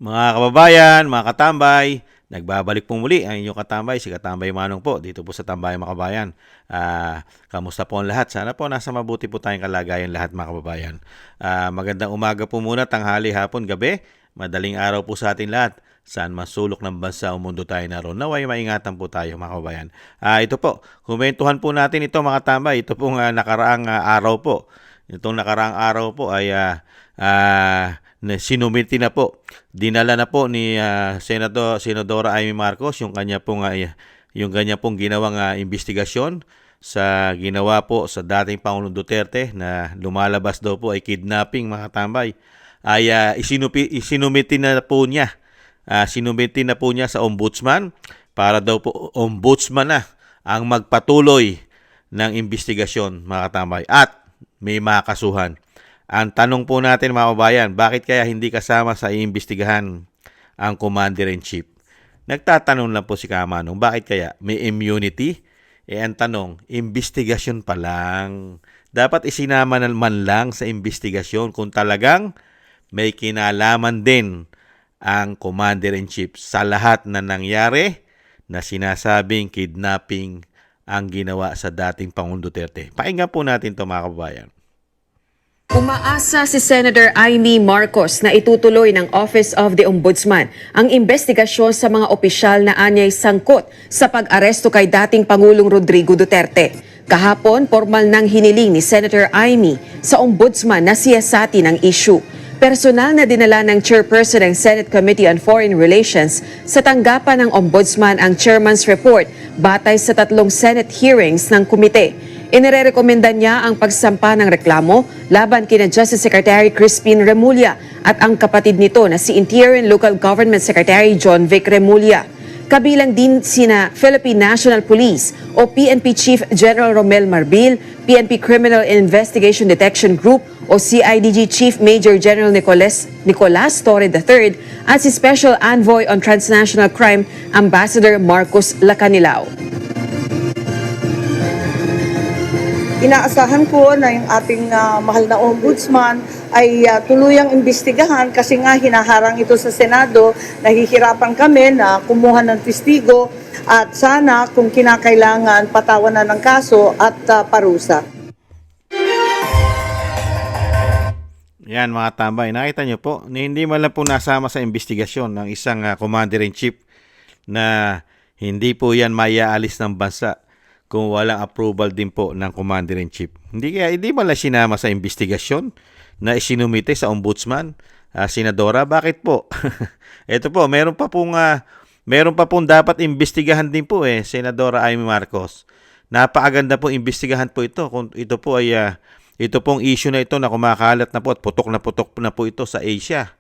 Mga kababayan, mga katambay, nagbabalik po muli ang inyong katambay, si Katambay Manong po, dito po sa Tambay mga kababayan. Kamusta po ang lahat? Sana po nasa mabuti po tayong kalagayan lahat mga kababayan. Magandang umaga po muna, tanghali, hapon, gabi. Madaling araw po sa atin lahat. Saan man sulok ng bansa o mundo tayo naroon. Naway maingatan po tayo mga kababayan. Ito po, kumentuhan po natin ito mga tambay. Ito pong nakaraang araw po. Itong nakaraang araw po ay na sinumiti na po. Dinala na po ni Senadora Amy Marcos yung kanya pong ginawang investigasyon sa ginawa po sa dating Pangulong Duterte na lumalabas daw po ay kidnapping mga tambay. Isinumiti na po niya. Sinumiti na po niya sa ombudsman para daw po ombudsman na ang magpatuloy ng investigasyon mga katambay at may makasuhan. Ang tanong po natin mga kabayan, bakit kaya hindi kasama sa iimbestigahan ang Commander-in-Chief? Nagtatanong lang po si Kamanong, bakit kaya may immunity? Ang tanong, investigasyon pa lang. Dapat isinama naman lang sa investigasyon kung talagang may kinalaman din ang Commander-in-Chief sa lahat na nangyari na sinasabing kidnapping ang ginawa sa dating Pangulong Duterte. Pakinggan po natin ito mga kababayan. Umaasa si Senator Amy Marcos na itutuloy ng Office of the Ombudsman ang investigasyon sa mga opisyal na anyay sangkot sa pag-aresto kay dating Pangulong Rodrigo Duterte. Kahapon, formal nang hiniling ni Senator Amy sa Ombudsman na siyasatin ang issue. Personal na dinala ng chairperson ng Senate Committee on Foreign Relations sa tanggapan ng Ombudsman ang chairman's report batay sa 3 Senate hearings ng komite. Inirekomenda niya ang pagsampa ng reklamo laban kina Justice Secretary Crispin Remulla at ang kapatid nito na si Interior and Local Government Secretary John Vic Remulla. Kabilang din sina Philippine National Police o PNP Chief General Romel Marbil, PNP Criminal Investigation Detection Group o CIDG Chief Major General Nicolas Torre III at si Special Envoy on Transnational Crime Ambassador Marcos Lacanilao. Inaasahan ko na yung ating mahal na ombudsman ay tuluyang imbestigahan kasi nga hinaharang ito sa Senado, nahihirapan kami na kumuha ng testigo at sana kung kinakailangan patawanan ng kaso at parusa. Yan mga tambay, nakita nyo po, hindi man lang po nasama sa investigasyon ng isang Commander-in-Chief na hindi po yan maiaalis ng bansa kung walang approval din po ng Commander-in-Chief. Hindi man lang sinama sa investigasyon na isinumite sa Ombudsman. Senadora, bakit po? Ito po, meron pa pong dapat imbestigahan din po Senadora Amy Marcos. Napakaganda po imbestigahan po ito. Kung ito po ay ito pong issue na ito na kumakalat na po at putok na po ito sa Asia.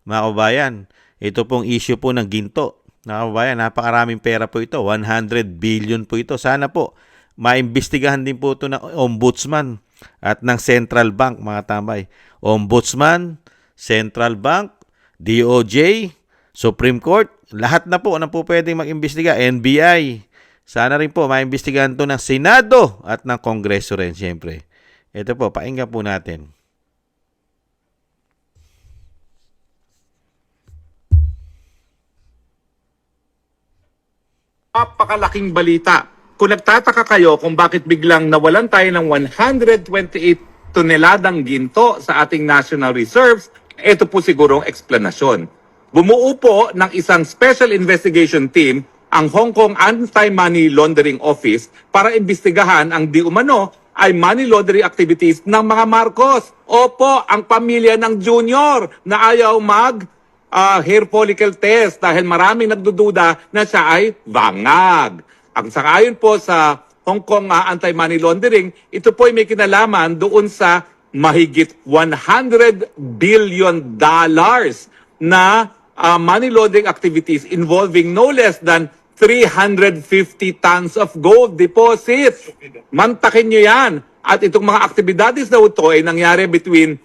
Mga kababayan, ito pong issue po ng ginto. Mga kababayan, napakaraming pera po ito. 100 billion po ito. Sana po, maimbestigahan din po ito ng Ombudsman at ng Central Bank, mga tambay. Ombudsman, Central Bank, DOJ, Supreme Court, lahat na po pwedeng mag-imbestiga. NBI. Sana rin po, maimbestigahan ito ng Senado at ng Kongreso rin, siyempre. Ito po, pakinggan po natin. Napakalaking balita. Kung nagtataka kayo kung bakit biglang nawalan tayo ng 128 toneladang ginto sa ating national reserves, ito po sigurong eksplanasyon. Bumuo po ng isang special investigation team ang Hong Kong Anti-Money Laundering Office para imbestigahan ang di umano ay money laundering activities ng mga Marcos. Opo, ang pamilya ng Junior na ayaw hair follicle test dahil maraming nagdududa na siya ay bangag. Ang sangayon po sa Hong Kong anti-money laundering, ito po ay may kinalaman doon sa mahigit $100 billion na money laundering activities involving no less than 350 tons of gold deposits. Mantakin nyo yan. At itong mga aktibidades daw ito ay nangyari between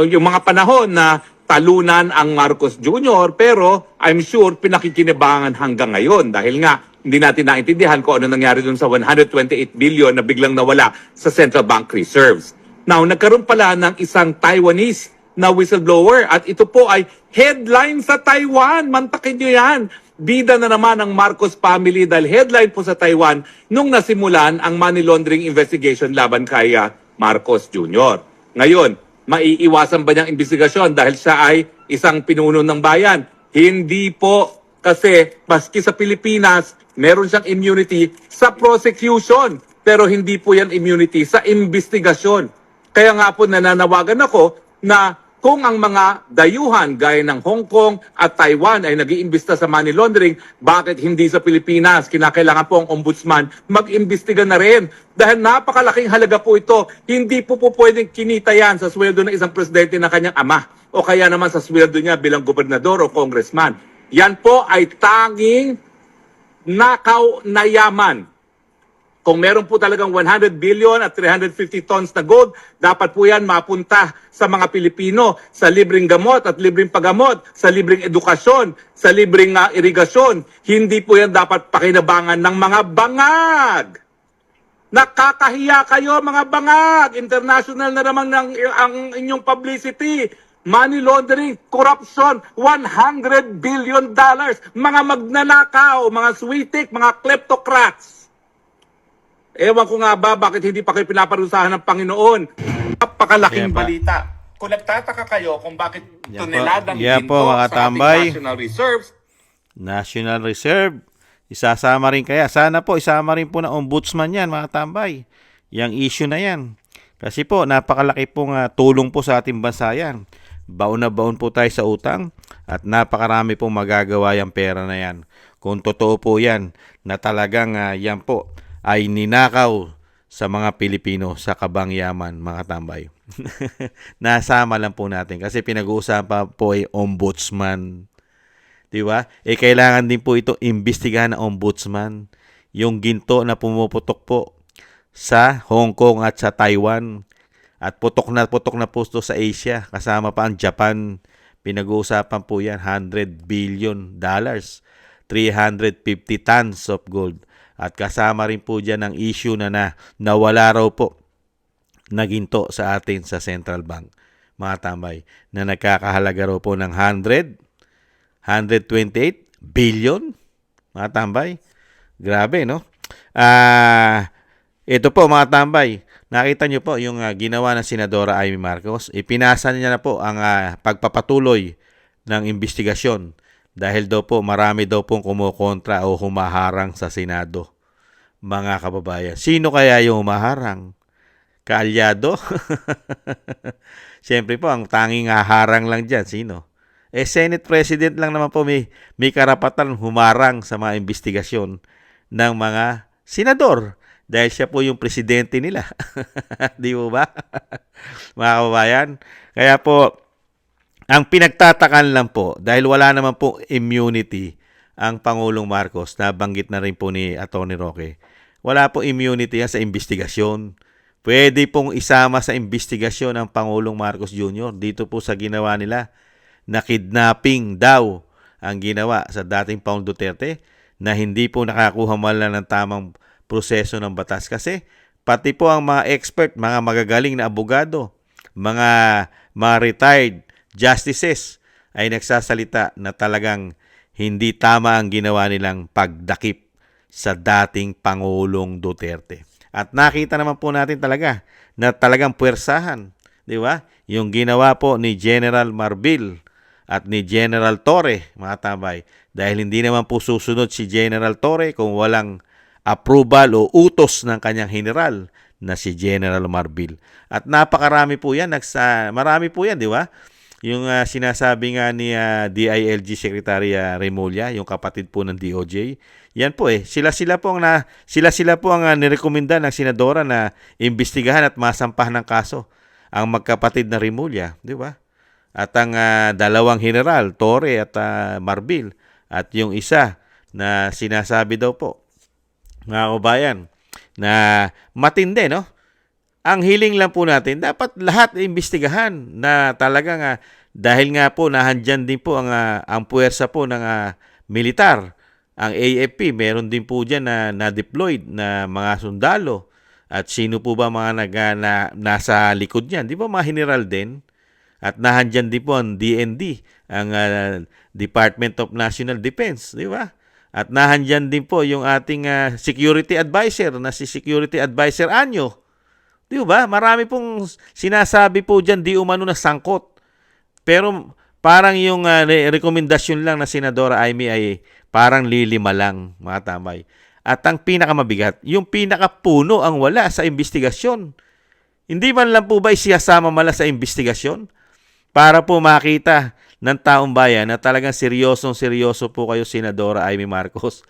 yung mga panahon na talunan ang Marcos Jr. pero I'm sure pinakikinabangan hanggang ngayon dahil nga hindi natin naintindihan kung ano nangyari dun sa 128 billion na biglang nawala sa central bank reserves. Now, nagkaroon pala ng isang Taiwanese na whistleblower. At ito po ay headline sa Taiwan. Mantakin nyo yan. Bida na naman ang Marcos family dahil headline po sa Taiwan nung nasimulan ang money laundering investigation laban kay Marcos Jr. Ngayon, maiiwasan ba niyang investigasyon dahil siya ay isang pinuno ng bayan? Hindi po, kasi maski sa Pilipinas, meron siyang immunity sa prosecution. Pero hindi po yan immunity sa investigasyon. Kaya nga po nananawagan ako na kung ang mga dayuhan gaya ng Hong Kong at Taiwan ay nag-iimbesta sa money laundering, bakit hindi sa Pilipinas? Kinakailangan po ang ombudsman mag-imbestiga na rin. Dahil napakalaking halaga po ito. Hindi po pwedeng kinita yan sa sweldo ng isang presidente ng kanyang ama o kaya naman sa sweldo niya bilang gobernador o congressman. Yan po ay tanging nakaw na yaman. Kung meron po talagang 100 billion at 350 tons na gold, dapat po yan mapunta sa mga Pilipino sa libreng gamot at libreng paggamot, sa libreng edukasyon, sa libreng irigasyon. Hindi po yan dapat pakinabangan ng mga bangag. Nakakahiya kayo mga bangag. International na naman ang inyong publicity. Money laundering, corruption, $100 billion. Mga magnanakaw, mga switik, mga kleptocrats. Ewan ko nga ba bakit hindi pa kayo pinaparusahan ng Panginoon. Napakalaking Yan pa. balita. Kung nagtataka kayo kung bakit Yan toneladang po. Yan ginto po, mga sa ating tambay. National Reserves, National Reserve. Isasama rin kaya. Sana po isama rin po ng ombudsman yan, mga tambay. Yang issue na yan. Kasi po, napakalaki pong tulong po sa ating bansa yan. Baon na baon po tayo sa utang at napakarami pong magagawa yung pera na yan. Kung totoo po yan na talagang yan po ay ninakaw sa mga Pilipino sa kabangyaman, mga tambay. Nasama lang po natin kasi pinag-uusapan po ay ombudsman. Di ba? Kailangan din po ito imbestigahan ng ombudsman. Yung ginto na pumuputok po sa Hong Kong at sa Taiwan. At putok na po ito sa Asia. Kasama pa ang Japan. Pinag-uusapan po yan, $100 billion. 350 tons of gold. At kasama rin po dyan ang issue na nawala raw po na ginto sa atin sa Central Bank, mga tambay, na nagkakahalaga raw po ng 128 billion, mga tambay. Grabe, no? Ito po, mga tambay, nakita nyo po yung ginawa ng Senadora Amy Marcos. Ipinasa niya na po ang pagpapatuloy ng investigasyon. Dahil daw po, marami daw pong kumukontra o humaharang sa Senado. Mga kababayan, sino kaya yung humaharang? Kaalyado? Siyempre po, ang tanging haharang lang dyan, sino? Senate President lang naman po may karapatan humarang sa mga investigasyon ng mga senador. Dahil siya po yung presidente nila. Di mo ba? Mga kababayan? Kaya po, ang pinagtatakan lang po, dahil wala naman po immunity ang Pangulong Marcos, nabanggit na rin po ni Atty. Roque, wala po immunity yan sa investigasyon. Pwede pong isama sa investigasyon ang Pangulong Marcos Jr. Dito po sa ginawa nila na kidnapping daw ang ginawa sa dating Pangulong Duterte na hindi po nakakuha man lang ng tamang proseso ng batas. Kasi pati po ang mga expert, mga magagaling na abogado, mga retired justices ay nagsasalita na talagang hindi tama ang ginawa nilang pagdakip sa dating Pangulong Duterte. At nakita naman po natin talaga na talagang puwersahan, di ba? Yung ginawa po ni General Marbil at ni General Torre, mga tambay, dahil hindi naman po susunod si General Torre kung walang approval o utos ng kanyang general na si General Marbil. At napakarami po yan, marami po yan, di ba? Yung sinasabi nga ni DILG Secretary Remulla, yung kapatid po ng DOJ, yan po sila po ang nirekomenda ng senadora na imbestigahan at masampahan ng kaso ang magkapatid na Remulla, di ba? At ang dalawang general, Torre at Marbil, at yung isa na sinasabi daw po, mga kabayan, na matindi, no? Ang hiling lang po natin, dapat lahat imbestigahan na talagang dahil nga po nahandyan din po ang puwersa po ng militar. Ang AFP, meron din po dyan na deployed na mga sundalo. At sino po ba mga nasa likod niyan? Di ba mga general din? At nahandyan din po ang DND, ang Department of National Defense, di ba? At nahandyan din po yung ating security advisor na si Security Advisor Anyo. Di ba? Marami pong sinasabi po dyan di umano na sangkot. Pero parang yung rekomendasyon lang na Senadora Amy ay parang lilima lang, mga tambay. At ang pinakamabigat, yung pinakapuno ang wala sa investigasyon. Hindi man lang po ba isiyasama mala sa investigasyon? Para po makita ng taong bayan na talagang seryosong-seryoso po kayo, Senadora Amy Marcos,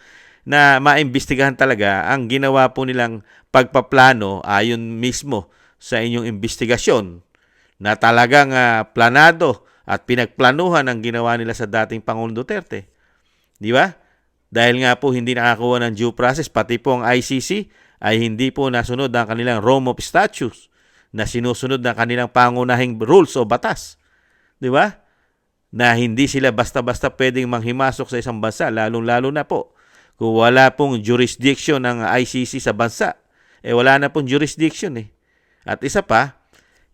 na maimbestigahan talaga ang ginawa po nilang pagpaplano ayon mismo sa inyong investigasyon na talagang planado at pinagplanuhan ang ginawa nila sa dating Pangulong Duterte. Di ba? Dahil nga po hindi nakakuha ng due process, pati po ang ICC ay hindi po nasunod ang kanilang Rome of Statutes na sinusunod ng kanilang pangunahing rules o batas. Di ba? Na hindi sila basta-basta pwedeng manghimasok sa isang bansa, lalong-lalo na po kung wala pong jurisdiction ng ICC sa bansa. Wala na pong jurisdiction eh. At isa pa,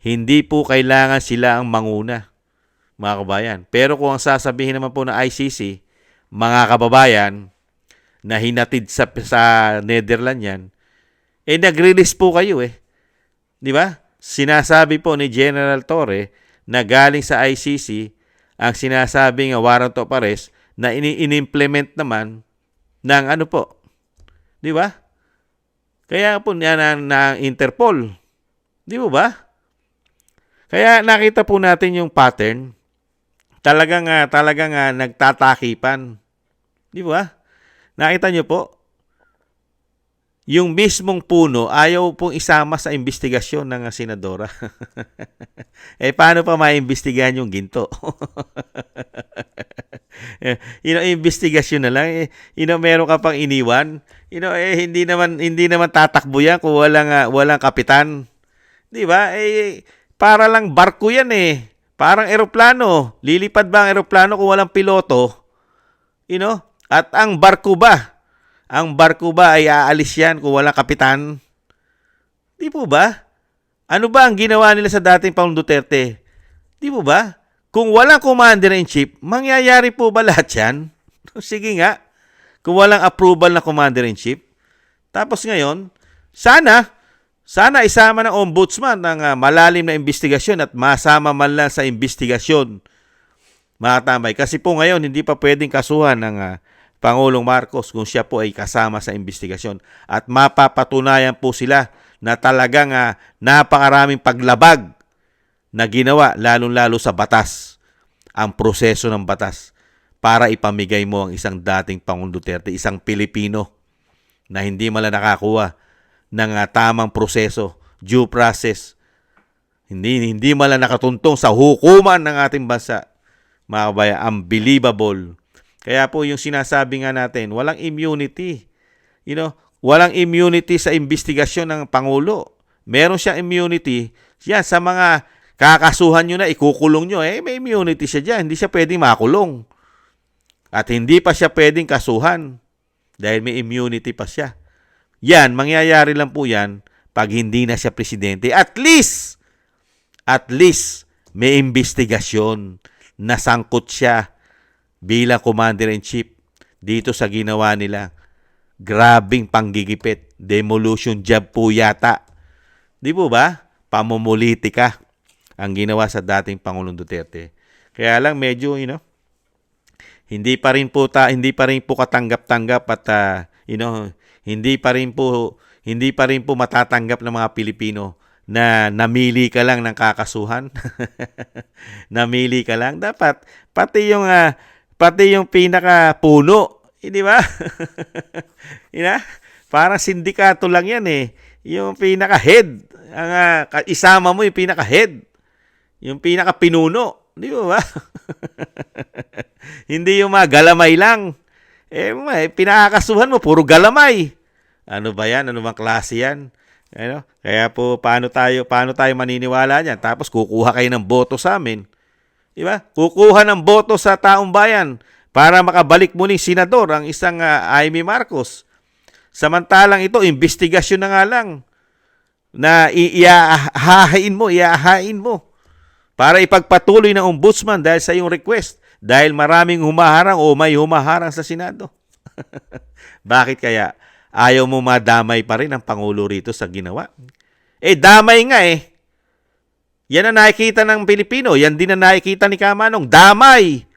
hindi po kailangan sila ang manguna, mga kabayan. Pero kung ang sasabihin naman po ng ICC, mga kababayan, na hinatid sa Netherlands yan, nagre-release po kayo eh. Di ba? Sinasabi po ni General Torre na galing sa ICC ang sinasabing warrant of arrest na in-implement naman ng ano po. Di ba? Kaya po na Interpol. Di ba? Kaya nakita po natin yung pattern. Talagang nagtatakipan. Di ba? Nakita nyo po? Yung mismong puno ayaw pong isama sa investigasyon ng senadora. Paano pa maimbestigahan yung ginto? Investigasyon na lang. Meron ka pang iniwan. Hindi naman tatakbo yan kung walang kapitan. 'Di ba? Para lang barko yan eh. Parang eroplano. Lilipad ba ang eroplano kung walang piloto? At ang barko ba? Ang barko ba ay aalis yan kung walang kapitan? Di po ba? Ano ba ang ginawa nila sa dating Pangulong Duterte? Di po ba? Kung walang commander-in-chief, mangyayari po ba lahat yan? Sige nga. Kung walang approval na commander-in-chief. Tapos ngayon, sana isama ng ombudsman ng malalim na investigasyon at masama man lang sa investigasyon. Mga tambay. Kasi po ngayon, hindi pa pwedeng kasuhan ng Pangulong Marcos kung siya po ay kasama sa investigasyon. At mapapatunayan po sila na talagang napakaraming paglabag na ginawa, lalong-lalo sa batas, ang proseso ng batas para ipamigay mo ang isang dating Pangulong Duterte, isang Pilipino na hindi mala nakakuha ng tamang proseso, due process, hindi mala nakatuntong sa hukuman ng ating bansa. Mga kabayan, unbelievable. Kaya po yung sinasabi nga natin, walang immunity. Walang immunity sa investigasyon ng Pangulo. Meron siyang immunity. Yan, sa mga kakasuhan nyo na ikukulong nyo, may immunity siya dyan. Hindi siya pwedeng makulong. At hindi pa siya pwedeng kasuhan dahil may immunity pa siya. Yan, mangyayari lang po yan pag hindi na siya presidente. At least, may investigasyon na sangkot siya bilang Commander-in-Chief dito sa ginawa nila. Grabing panggigipit. Demolition job po yata. Di po ba? Pamumulitika ang ginawa sa dating Pangulong Duterte. Kaya lang medyo, hindi pa rin po katanggap-tanggap at hindi pa rin po matatanggap ng mga Pilipino na namili ka lang ng kakasuhan. Namili ka lang. Dapat pati yung pinaka-puno, di ba? Parang sindikato lang yan eh. Yung pinaka-head, isama mo yung pinaka-head, yung pinaka-pinuno, di ba? Hindi yung mga galamay lang. Pinakakasuhan mo, puro galamay. Ano ba yan? Ano bang klase yan? Kaya po, paano tayo maniniwala niyan? Tapos kukuha kayo ng boto sa amin. Di ba? Kukuha ng boto sa taong bayan para makabalik muling senador ang isang Amy Marcos. Samantalang ito, investigasyon na nga lang na iahain mo para ipagpatuloy ng ombudsman dahil sa iyong request. Dahil maraming humaharang o may humaharang sa Senado. Bakit kaya ayaw mo madamay pa rin ang Pangulo rito sa ginawa? Damay nga eh. Yan ang nakikita ng Pilipino. Yan din ang nakikita ni Kamanong. Damay!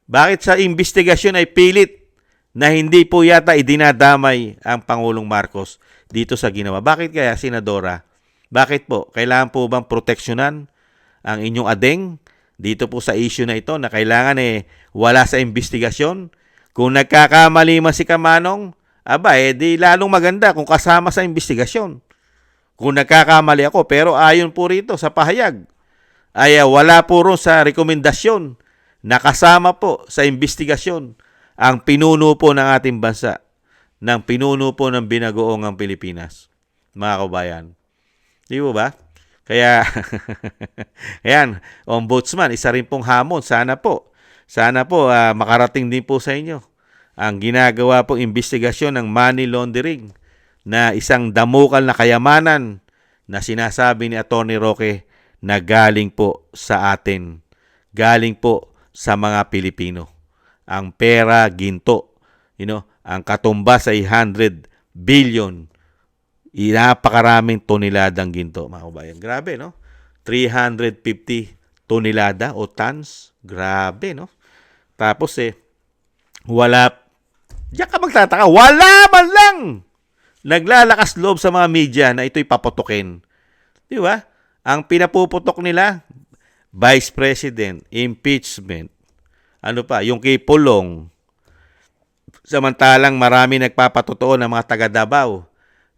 Bakit sa investigasyon ay pilit na hindi po yata idinadamay ang Pangulong Marcos dito sa ginawa? Bakit kaya, Senadora? Bakit po? Kailangan po bang proteksyonan ang inyong adeng dito po sa issue na ito na kailangan wala sa investigasyon? Kung nagkakamali man si Kamanong, di lalong maganda kung kasama sa investigasyon. Kung nagkakamali ako, pero ayon po rito sa pahayag, ay wala po ron sa rekomendasyon na kasama po sa investigasyon ang pinuno po ng ating bansa, ng pinuno po ng binagoongang Pilipinas. Mga kabayan. Di ba? Kaya, ayan, Ombudsman, isa rin pong hamon. Sana po makarating din po sa inyo ang ginagawa pong investigasyon ng money laundering na isang damukal na kayamanan na sinasabi ni Atty. Roque na galing po sa atin. Galing po sa mga Pilipino. Ang pera, ginto. Ang katumbas ay 100 billion. Napakaraming toneladang ginto, mga kabayan. Grabe, no? 350 tonelada o tons. Grabe, no? Tapos, wala, diyan ka magtataka, wala man lang naglalakas loob sa mga media na ito'y paputukin. Di ba? Ang pinapuputok nila, Vice President, impeachment, yung kay Pulong. Samantalang marami nagpapatotoo ng mga taga Davao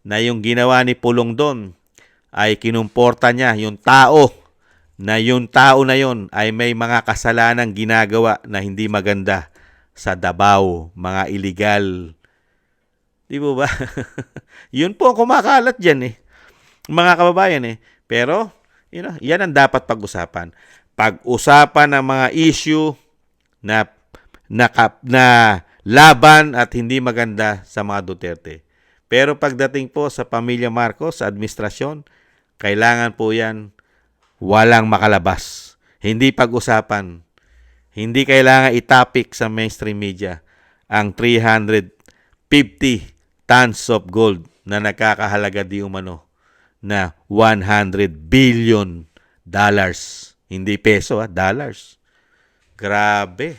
na yung ginawa ni Pulong doon ay kinumporta niya yung tao na yon ay may mga kasalanang ginagawa na hindi maganda sa Davao, mga illegal. Di ba? Yun po ang kumakalat dyan mga kababayan Pero, yan ang dapat pag-usapan. Pag-usapan ng mga issue na laban at hindi maganda sa mga Duterte. Pero pagdating po sa pamilya Marcos, sa administrasyon, kailangan po yan walang makalabas. Hindi pag-usapan. Hindi kailangan itapik sa mainstream media ang 350 tons of gold na nakakahalaga di umano na 100 billion dollars. Hindi peso, dollars. Grabe.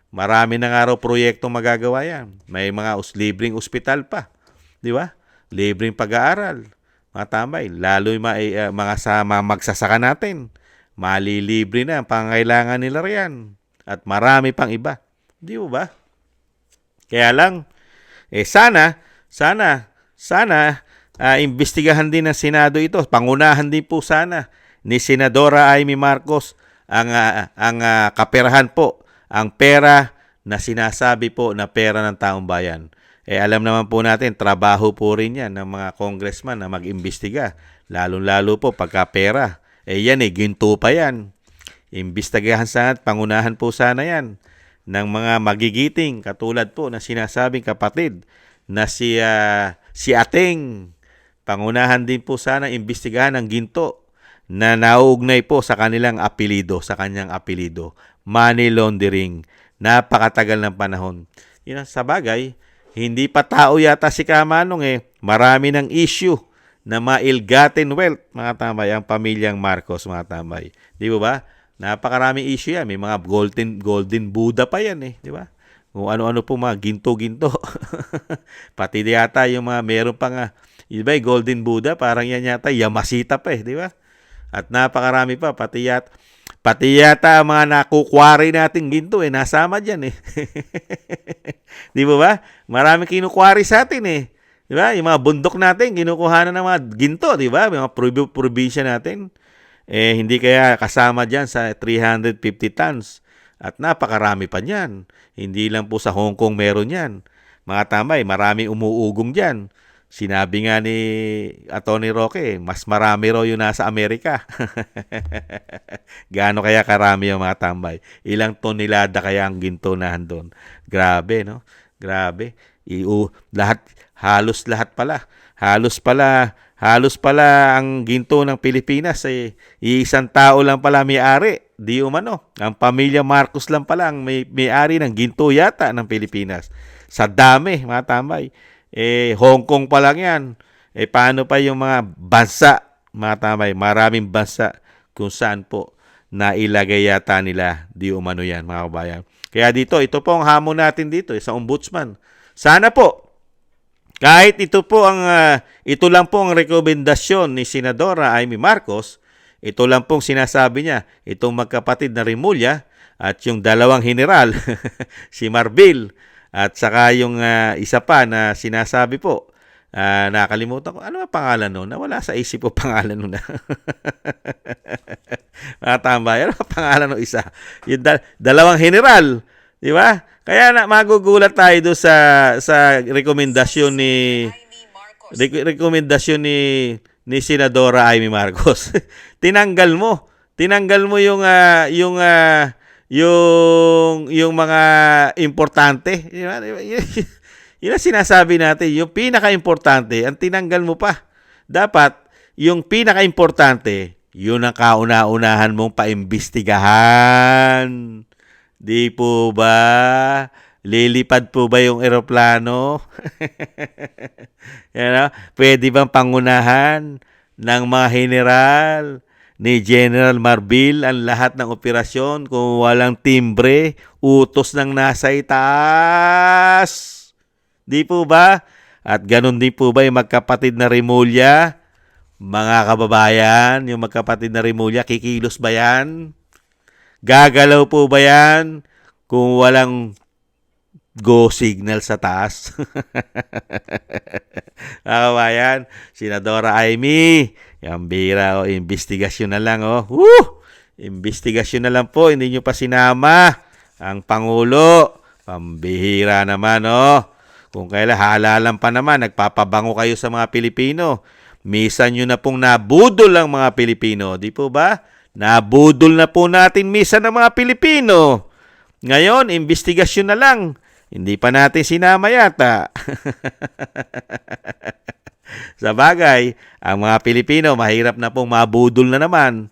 Marami na nga raw proyektong magagawa yan. May mga libreng ospital pa. Di ba? Libreng pag-aaral. Mga tambay. Lalo yung mga magsasaka natin. Malilibre na ang pangailangan nila riyan. At marami pang iba. Di ba? Kaya lang, sana, imbestigahan din ng Senado ito. Pangunahan din po sana ni Senadora Amy Marcos ang kaperahan po, ang pera na sinasabi po na pera ng taong bayan. Alam naman po natin, trabaho po rin yan ng mga congressman na mag-imbestiga. Lalo-lalo po pagka pera. Yan ginto pa yan. Imbestigahan sana at pangunahan po sana yan ng mga magigiting katulad po na sinasabing kapatid na si Ateng. Pangunahan din po sana imbestigahan ng ginto na nauugnay po sa kanilang apelido, sa kanyang apelido. Money laundering. Napakatagal ng panahon. Sa bagay, hindi pa tao yata si Kamanong Marami ng issue na ma-ill-gotten wealth, mga tambay, ang pamilyang Marcos, mga tambay. Di ba? Napakaraming issue yan. May mga golden Buddha pa yan di ba? Kung ano-ano po mga ginto-ginto. Pati yata yung mga meron pa nga, di ba, golden Buddha, parang yan yata, Yamashita pa di ba? At napakarami pa, pati yata ang mga nakukwari nating ginto nasama dyan Di ba? Marami kinukwari sa atin Di ba? Yung mga bundok natin, kinukuha na ng mga ginto, di ba? Yung mga probinsya natin. Hindi kaya kasama dyan sa 350 tons. At napakarami pa niyan. Hindi lang po sa Hong Kong meron yan. Mga tambay, marami umuugong dyan. Sinabi nga ni Atty. Roque, mas marami raw yung nasa Amerika. Gaano kaya karami yung mga tambay? Ilang tonelada kaya ang ginto na doon? Grabe, no? Grabe. Halos lahat pala. Halos pala halos pala ang ginto ng Pilipinas isang tao lang pala may-ari. Di umano. Ang pamilya Marcos lang pala ang may-ari ng ginto yata ng Pilipinas. Sa dami, mga tambay. Hong Kong pa lang yan. Paano pa yung mga bansa, mga tambay? Maraming bansa kung saan po nailagay yata nila. Di umano yan, mga kabayan. Kaya dito, ito po ang hamon natin dito sa ombudsman. Sana po, kahit ito lang po ang rekomendasyon ni Senadora Amy Marcos, ito lang pong sinasabi niya, itong magkapatid na Remulla at yung dalawang general, si Marbil, at saka yung isa pa na sinasabi po, nakalimutan ko, ano ang pangalan nun? Nawala sa isip ko pangalan nun. Matambay, ano ang pangalan ng isa? Yung dalawang general, di ba? Kaya magugulat tayo doon sa rekomendasyon ni Senadora Amy Marcos. Tinanggal mo yung mga importante, di ba? Yun ang sinasabi natin, yung pinaka-importante, ang tinanggal mo pa. Dapat yung pinaka-importante, yun ang kauna-unahan mong paimbestigahan. Di po ba? Lilipad po ba yung eroplano? Pwede bang pangunahan ng mga general ni General Marbil ang lahat ng operasyon kung walang timbre, utos ng nasa itaas? Di po ba? At ganun din po ba yung magkapatid na Remulla? Mga kababayan, yung magkapatid na Remulla, kikilos ba yan? Gagalaw po ba yan kung walang go signal sa taas? Kabayan, Senadora Amy, yung bira investigasyon na lang. Investigasyon na lang po, hindi nyo pa sinama ang Pangulo. Pambihira naman. Kung kailan halalan pa naman, nagpapabango kayo sa mga Pilipino. Misan nyo na pong nabudol ang mga Pilipino. Di po ba? Nabudol na po natin misan ng mga Pilipino. Ngayon, investigasyon na lang. Hindi pa natin sinama yata. Sa bagay, ang mga Pilipino, mahirap na pong mabudol na naman.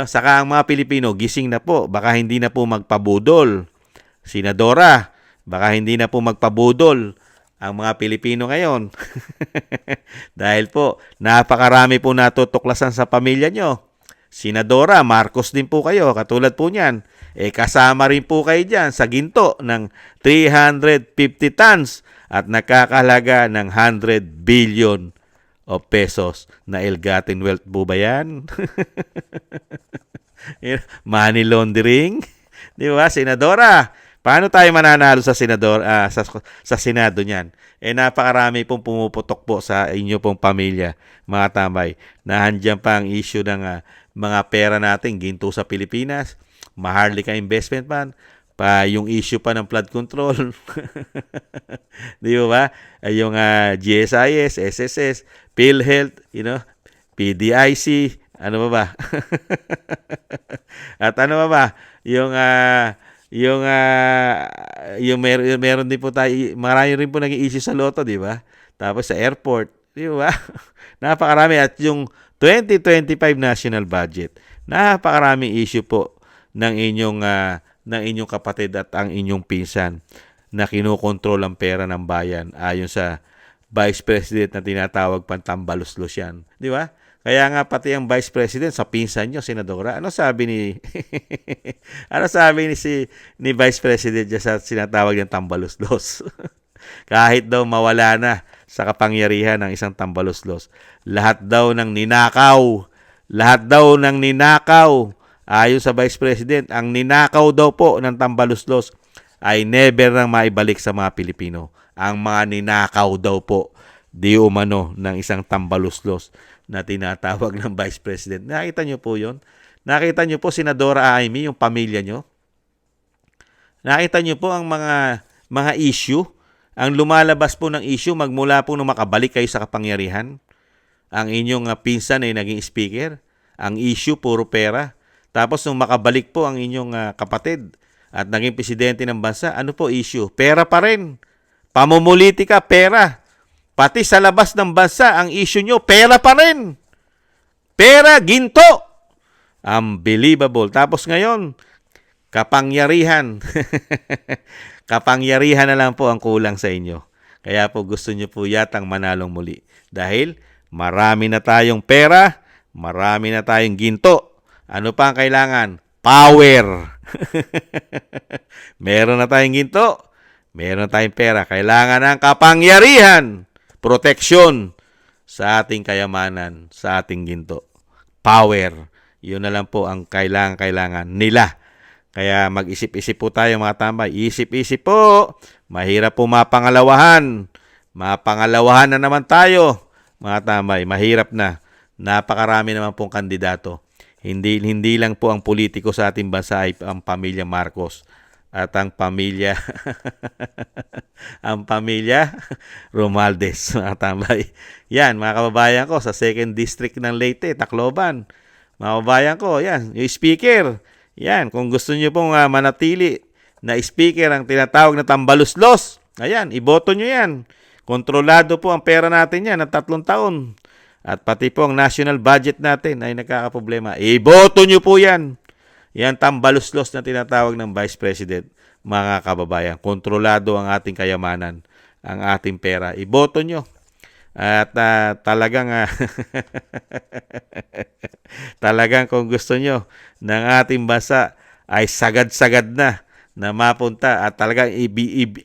Saka ang mga Pilipino, gising na po. Baka hindi na po magpabudol. Senadora, baka hindi na po magpabudol ang mga Pilipino ngayon. Dahil po, napakarami po natutuklasan sa pamilya nyo. Senadora, Marcos din po kayo, katulad po niyan. Kasama rin po kayo dyan sa ginto ng 350 tons at nakakalaga ng 100 billion of pesos na ill-gotten wealth po ba yan? Money laundering? Di ba, Senadora? Paano tayo mananalo sa senador sa Senado niyan? Napakarami pong pumuputok po sa inyo pong pamilya, mga tambay. Nandiyan pa ang issue ng mga pera natin ginto sa Pilipinas, Maharlika Investment Fund, pa yung issue pa ng flood control. Di ba? Yung GSIS, SSS, PhilHealth, PDIC, ano ba ba? At ano ba ba? Meron din po tayo, marami rin po naging issue sa Lotto, di ba? Tapos sa airport, di ba? Napakarami. At yung 2025 national budget, napakaraming issue po ng inyong kapatid at ang inyong pinsan na kinokontrol ang pera ng bayan ayon sa Vice President na tinatawag pang tambaluslos yan. Di ba? Kaya nga pati ang Vice President sa pinsan nyo, Senadora, ano sabi ni Vice President dyan sa sinatawag niyang tambaluslos? Kahit daw mawala na sa kapangyarihan ng isang tambaluslos, lahat daw ng ninakaw, ayon sa Vice President, ang ninakaw daw po ng tambaluslos ay never nang maibalik sa mga Pilipino. Ang mga ninakaw daw po, di umano ng isang tambaluslos na tinatawag ng Vice President. Nakita nyo po yun? Nakita nyo po, Senadora Amy, yung pamilya nyo? Nakita nyo po ang mga issue? Ang lumalabas po ng issue magmula po nung makabalik kayo sa kapangyarihan? Ang inyong pinsan ay naging speaker? Ang issue, puro pera? Tapos nung makabalik po ang inyong kapatid at naging presidente ng bansa, ano po issue? Pera pa rin. Pamumulitika, pera. Pati sa labas ng bansa, ang issue nyo, pera pa rin. Pera, ginto. Unbelievable. Tapos ngayon, kapangyarihan. Kapangyarihan na lang po ang kulang sa inyo. Kaya po gusto nyo po yatang manalong muli. Dahil marami na tayong pera, marami na tayong ginto. Ano pa ang kailangan? Power. Meron na tayong ginto, meron na tayong pera. Kailangan ng kapangyarihan, proteksyon sa ating kayamanan, sa ating ginto. Power. Yun na lang po ang kailangan nila. Kaya mag-isip-isip po tayo mga tambay. Isip-isip po. Mahirap po mapangalawahan. Mapangalawahan na naman tayo mga tambay. Mahirap na. Napakarami naman pong kandidato. Hindi lang po ang politiko sa ating bansa ay ang pamilya Marcos at ang pamilya ang pamilya Romualdez, mga tambay. Yan, mga kababayan ko sa 2nd District ng Leyte, Tacloban. Mga kababayan ko, yan, yung speaker. Yan, kung gusto niyo pong manatili na speaker ang tinatawag na tambaluslos, ayan, iboto niyo yan. Kontrolado po ang pera natin yan ng 3 taon. At pati po ang national budget natin ay nagkakaproblema. Iboto nyo po yan. Yan tambaluslos na tinatawag ng Vice President, mga kababayan. Kontrolado ang ating kayamanan, ang ating pera. Iboto nyo. At talagang talagang kung gusto nyo ng ating bansa ay sagad-sagad na mapunta at talagang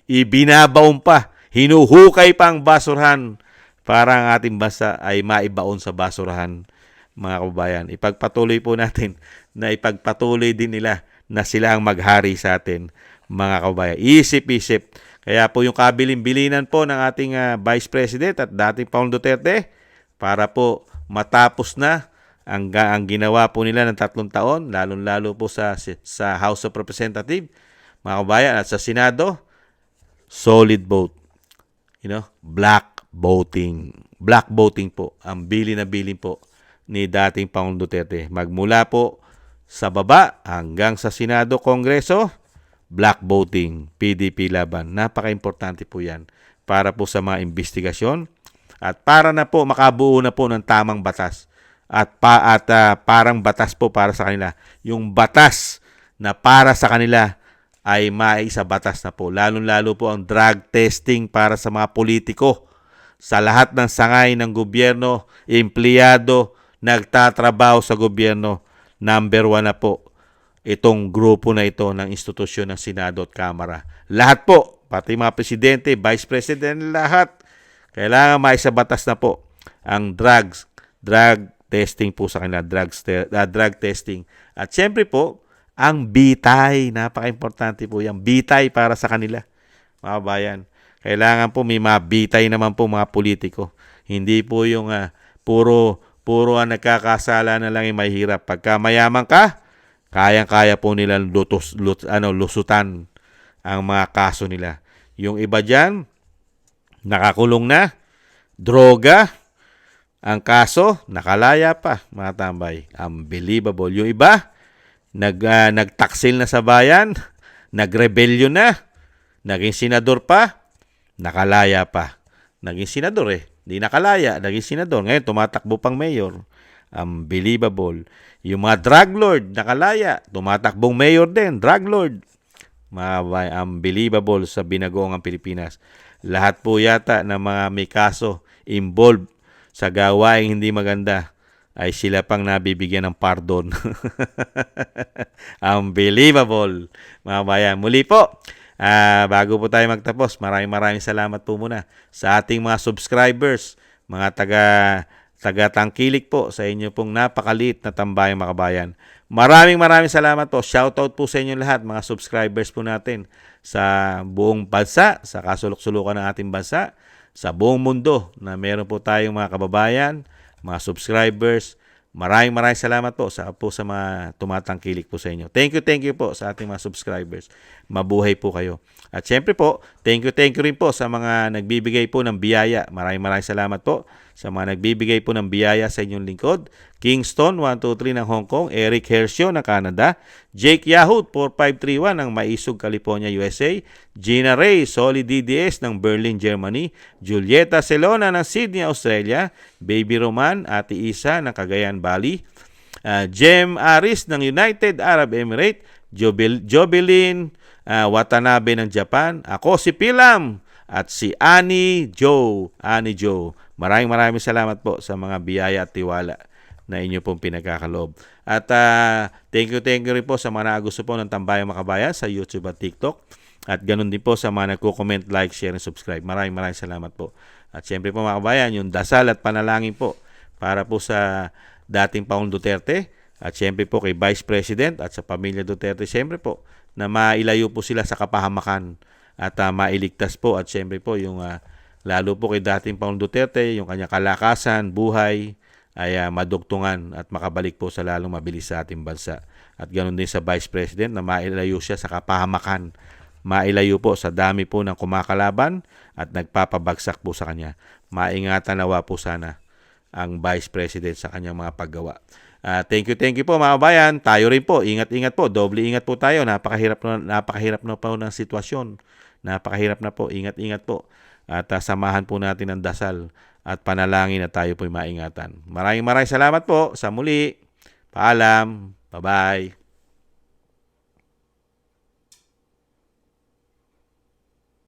ibinabaon pa, hinuhukay pa ang basurhan para ang ating bansa ay maibaon sa basurahan, mga kababayan. Ipagpatuloy po natin na ipagpatuloy din nila na sila ang maghari sa atin, mga kababayan. Isip-isip. Kaya po yung kabilin-bilinan po ng ating Vice President at dating Pangulong Duterte para po matapos na ang ginawa po nila ng 3 taon, lalong-lalo po sa House of Representatives, mga kababayan, at sa Senado, solid vote. Black voting po. Ang bilin na bilin po ni dating Pangulong Duterte. Magmula po sa baba hanggang sa Senado, Kongreso, black voting, PDP laban. Napaka-importante po yan para po sa mga investigasyon at para na po makabuo na po ng tamang batas. At parang batas po para sa kanila. Yung batas na para sa kanila ay maisabatas na po. Lalo-lalo po ang drug testing para sa mga politiko. Sa lahat ng sangay ng gobyerno, empleyado, nagtatrabaho sa gobyerno, number 1 na po itong grupo na ito ng institusyon ng Senado at Kamara. Lahat po, pati mga presidente, vice president, lahat, kailangan maisabatas na po ang drug testing po sa kanila, drug testing. At siyempre po, ang bitay, napaka-importante po yan. Bitay para sa kanila, mga bayan. Kailangan po may mabitay naman po mga politiko. Hindi po yung puro ang nagkakasala na lang yung mahirap. Pagka mayaman ka, kayang-kaya po nila lusutan ang mga kaso nila. Yung iba dyan, nakakulong na, droga, ang kaso, nakalaya pa, mga tambay. Unbelievable. Yung iba, nagtaksil na sa bayan, nagrebelyon na, naging senador pa, nakalaya pa. Naging senador hindi nakalaya, naging senador. Ngayon, tumatakbo pang mayor. Unbelievable. Yung mga drug lord, nakalaya, tumatakbong mayor din, drug lord. Unbelievable sa binagoong Pilipinas. Lahat po yata ng mga may kaso involved sa gawaing hindi maganda ay sila pang nabibigyan ng pardon. Unbelievable, mga bayan. Muli po, bago po tayo magtapos, maraming salamat po muna sa ating mga subscribers, mga taga-tangkilik po sa inyo pong napakaliit na tambayang mga kabayan. Maraming salamat po. Shoutout po sa inyo lahat, mga subscribers po natin sa buong bansa, sa kasulok-sulukan ng ating bansa, sa buong mundo na meron po tayong mga kababayan, mga subscribers. Maraming salamat po sa mga tumatangkilik po sa inyo. Thank you po sa ating mga subscribers. Mabuhay po kayo. At syempre po, thank you rin po sa mga nagbibigay po ng biyaya. Maraming salamat po sa mga nagbibigay po ng biyaya sa inyong lingkod. Kingston 123 ng Hong Kong, Eric Hercio ng Canada, Jake Yahoo 4531 ng Maisog, California, USA, Gina Ray Solid DDS ng Berlin, Germany, Julieta Celona ng Sydney, Australia, Baby Roman, Ate Isa ng Cagayan Valley, Jem Aris ng United Arab Emirates, Jobelin Watanabe ng Japan, ako si Pilam at si Annie Joe. Maraming salamat po sa mga biyaya at tiwala na inyo pong pinagkakaloob. At thank you rin po sa mga gusto po ng Tambayang Makabayan sa YouTube at TikTok. At ganun din po sa mga nagko-comment, like, share, and subscribe. Maraming salamat po. At syempre po mga kabayan, yung dasal at panalangin po para po sa dating Pangulong Duterte at syempre po kay Vice President at sa pamilya Duterte, syempre po na mailayo po sila sa kapahamakan at mailigtas po at syempre po yung lalo po kay dating Pangulong Duterte, yung kanyang kalakasan, buhay ay madugtungan at makabalik po sa lalong mabilis sa ating bansa. At ganoon din sa Vice President na mailayo siya sa kapahamakan, mailayo po sa dami po ng kumakalaban at nagpapabagsak po sa kanya. Maingatan nawa po sana ang Vice President sa kanyang mga paggawa. Thank you po mga bayan. Tayo rin po, ingat po, doble ingat po tayo. Napakahirap na po ng sitwasyon. Napakahirap na po, ingat po. At samahan po natin ang dasal at panalangin na tayo po'y maingatan. Maraming salamat po sa muli. Paalam. Bye-bye.